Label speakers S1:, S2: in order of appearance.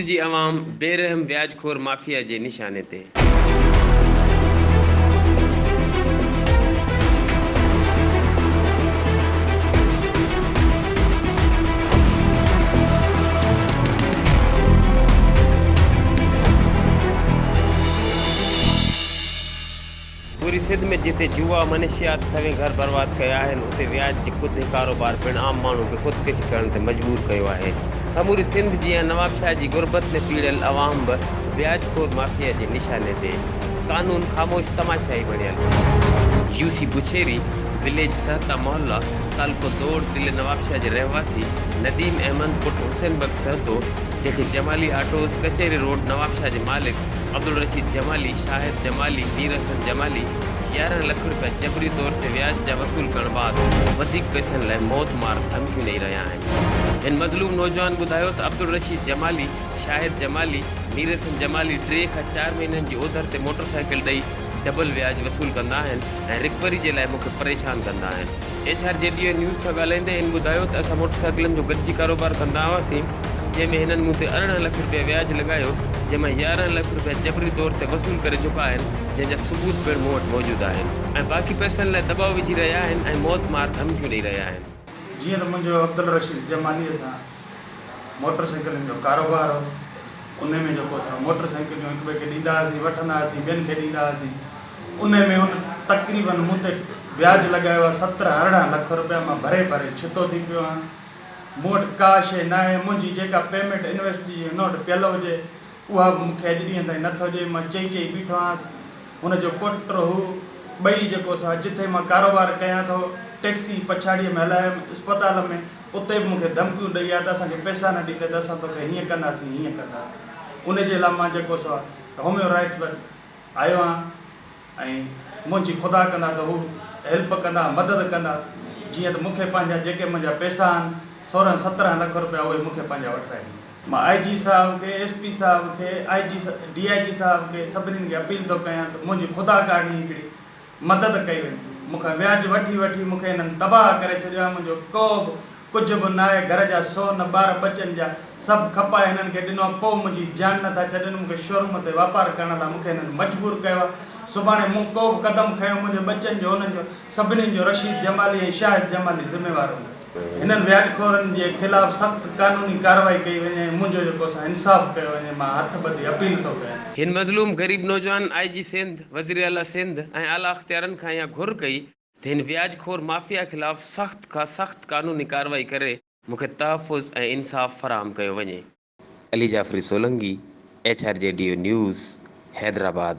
S1: जी अवाम बेरहम व्याजखोर माफिया जे निशाने ते। पूरी सिंध में जिते जुआ मनशियात सवे घर बर्बाद कया आहिनि, उते व्याज जे खुद कारोबार पिण आम माण्हू खे ख़ुदकशी करण ते मजबूर कयो आहे। समूरी सिंध जी नवाबशाह जी गुरबत में पीड़ियल अवाम बि व्याजखोर माफिया जे निशाने ते। कानून ख़ामोश तमाशाई बणियल। यूसी बुछेरी विलेज सहता मोहल्ला तालुको दौड़ ज़िले नवाबशाह जे रहवासी नदीम अहमद पुट हुसैन बख्श सहतो, जंहिंखे जमाली आटोज़ कचहरी रोड नवाबशाह जे मालिक अब्दुल रशीद जमाली, शाहिद जमाली, मीर हसन जमाली 11 लाख रुपया जबरी तौर ते व्याज जा वसूल करण बाद वधीक पैसनि लाइ मौत मार धमकियूं ॾेई रहिया आहिनि। हिन मज़लूम नौजवान ॿुधायो त अब्दुल रशीद जमाली, शाहिद जमाली, मीर हसन जमाली 3 खां 4 महीननि जी ओधर ते मोटरसाइकिल ॾेई डबल व्याज वसूल कंदा आहिनि ऐं रिकवरी जे लाइ मूंखे परेशान कंदा आहिनि। HRJDO न्यूज़ सां ॻाल्हाईंदे हिन ॿुधायो त असां मोटरसाइकिलनि जो गॾिजी कारोबार कंदा हुआसीं, जंहिंमें हिननि मूं ते 18 लाख रुपया व्याज लॻायो, जंहिंमां 11 लाख रुपया जबरी तौर ते वसूल करे चुका आहिनि, जंहिंजा सबूत पिण मूं वटि मौजूदु आहिनि ऐं बाक़ी पैसनि लाइ दबाव विझी रहिया आहिनि ऐं मौत मार धमकियूं ॾेई रहिया आहिनि।
S2: जीअं त मुंहिंजो अब्दुल रशीद जमालीअ सां मोटरसाइकिलनि जो कारोबार हो, उन में जेको असां मोटरसाइकिलियूं हिक ॿिए खे ॾींदा हुआसीं, वठंदा हुआसीं, ॿियनि खे ॾींदा हुआसीं। उन में हुन तक़रीबन मूं ते व्याज लॻायो आहे 17-18 लाख रुपया। मां भरे छितो थी पियो आहियां। मूं वटि का शइ न आहे। मुंहिंजी जेका पेमेंट इन्वेस्ट जी हुन वटि पियल हुजे उहा मूंखे अॼु ॾींहं ताईं नथो ॾिए। मां चई बीठो आहियां। हुनजो पुटु हू ॿई जेको असां जिथे मां कारोबार कयां थो, टैक्सी पछाड़ीअ में हलायमि इस्पताल में, उते बि मूंखे धमकियूं ॾेई आहे त असांखे पैसा न ॾींदे त असां तोखे हीअं कंदासीं, हीअं कंदासीं। उनजे लाइ मां जेको सो होमियो राइट्स वटि आयो आहियां ऐं मुंहिंजी ख़ुदा कंदा त हू हेल्प कंदा, मदद कंदा। जीअं त मूंखे पंहिंजा जेके मुंहिंजा पैसा आहिनि 16-17 लाख रुपया उहे मूंखे पंहिंजा वठाइनि। मां IG साहिब खे, SP साहिब खे, DIG साहिब खे सभिनीनि खे अपील थो कयां त मुंहिंजी ख़ुदा करणी हिकिड़ी मदद कई वञे। मूंखां व्याज वठी मूंखे हिननि तबाह करे छॾियो आहे। मुंहिंजो को बि कुझु बि न आहे। घर जा सोन ॿार बचनि जा सभु खपाए हिननि खे ॾिनो आहे। पोइ मुंहिंजी जान नथा छॾनि। मूंखे शोरूम ते वापारु करण लाइ मूंखे हिननि मजबूर कयो आहे। सुभाणे मूं को बि क़दम खयो मुंहिंजे बचनि जो, हुननि जो सभिनीनि जो रशीद जमाली ऐं शाहिद जमाली ज़िम्मेवार हूंदो। हिननि व्याजखोरनि जे ख़िलाफ़ सख़्तु कानूनी कार्रवाई कई वञे, मुंहिंजो जेको असां इंसाफ़ कयो वञे। मां हथ ॿधी अपील थो कयां।
S1: हिन मज़लूम ग़रीब नौजवान IG सिंध, वज़ीर आला सिंध ऐं आला अख़्तियारनि खां इहा घुर कई त हिन व्याजखोर माफ़िया ख़िलाफ़ सख़्त खां सख़्त कानूनी कार्रवाई करे मूंखे तहफ़ुज़ ऐं इंसाफ़ फ़राहम कयो वञे। Ali Jafri Solanki, HRJDO news, Hyderabad.